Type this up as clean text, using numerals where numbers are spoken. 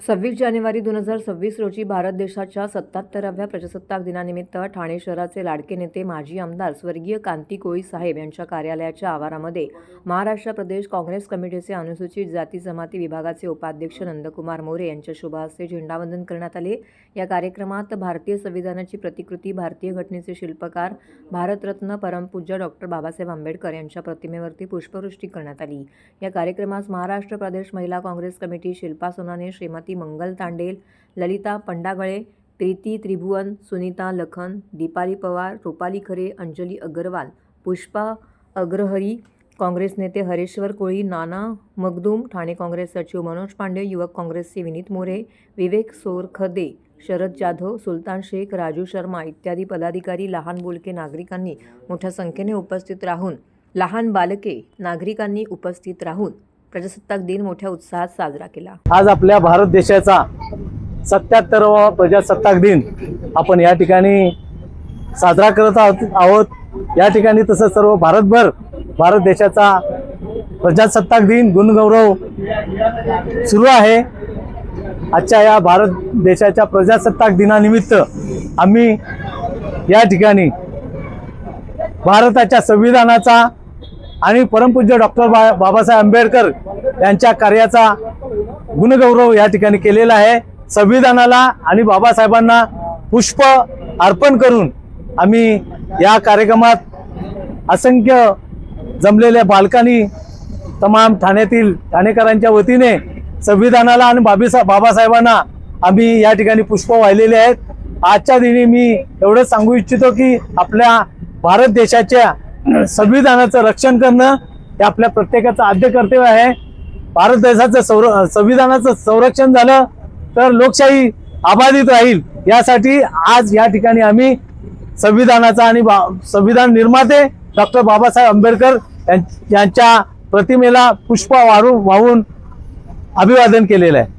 26 जानेवारी 2026 रोजी भारत देशाच्या 77व्या प्रजासत्ताक दिनानिमित्त ठाणे शहराचे लाडके नेते माजी आमदार स्वर्गीय कांती कोळी साहेब यांच्या कार्यालयाच्या आवारामध्ये महाराष्ट्र प्रदेश काँग्रेस कमिटीचे अनुसूचित जाती जमाती विभागाचे उपाध्यक्ष नंदकुमार मोरे यांच्या शुभ हस्ते झेंडावंदन करण्यात आले। या कार्यक्रमात भारतीय संविधानाची प्रतिकृती, भारतीय घटनेचे शिल्पकार, भारतरत्न परमपूज्य डॉक्टर बाबासाहेब आंबेडकर यांच्या प्रतिमेवरती पुष्पवृष्टी करण्यात आली। या कार्यक्रमास महाराष्ट्र प्रदेश महिला काँग्रेस कमिटी, शिल्पा सोनाने, श्रीमती मंगल तांडेल, ललिता पंडागळे, प्रीती त्रिभुवन, सुनीता लखन, दीपाली पवार, रूपाली खरे, अंजली अग्रवाल, पुष्पा अग्रहरी, काँग्रेस नेते हरेश्वर कोळी, नाना मगदूम, ठाणे काँग्रेस सचिव मनोज पांडे, युवक काँग्रेसचे विनीत मोरे, विवेक सोरखदे, शरद जाधव, सुलतान शेख, राजू शर्मा इत्यादी पदाधिकारी, लहान बोलके नागरिकांनी मोठ्या संख्येने उपस्थित राहून प्रजासत्ताक दिन मोठ्या उत्साहात साजरा केला। आज आपल्या भारत देशाचा 77वा प्रजासत्ताक दिन आपण या ठिकाणी साजरा करत आहोत। या ठिकाणी तसं सर्व भारतभर भारत देशाचा प्रजासत्ताक दिन गुणगौरव सुरू आहे। आजच्या या भारत देशाच्या प्रजासत्ताक दिनानिमित्त आम्ही या ठिकाणी भारताच्या संविधानाचा आणि परमपूज्य डॉक्टर बाबासाहेब आंबेडकर यांच्या कार्याचा गुणगौरव या ठिकाणी केलेला आहे। संविधानाला आणि बाबासाहेबांना पुष्प अर्पण करून आम्ही या कार्यक्रमात असंख्य जमलेल्या बालकांनी तमाम ठाण्यातील ठाणेकरांच्या वतीने संविधानाला आणि बाबासाहेबांना आम्ही या ठिकाणी पुष्प वाहिलेले आहेत। आजच्या दिनी मी एवढंच सांगू इच्छितो की आपल्या भारत देशाच्या संविधानाचं रक्षण करणं हे आपल्या प्रत्येकाचं आद्य कर्तव्य आहे। भारत देशाचं संविधानाचं संरक्षण झालं तर लोकशाही अबाधित राहील। यासाठी आज या ठिकाणी आम्ही संविधानाचा आणि संविधान निर्माते डॉक्टर बाबासाहेब आंबेडकर यांच्या प्रतिमेला पुष्प वाहून अभिवादन केलेलं आहे।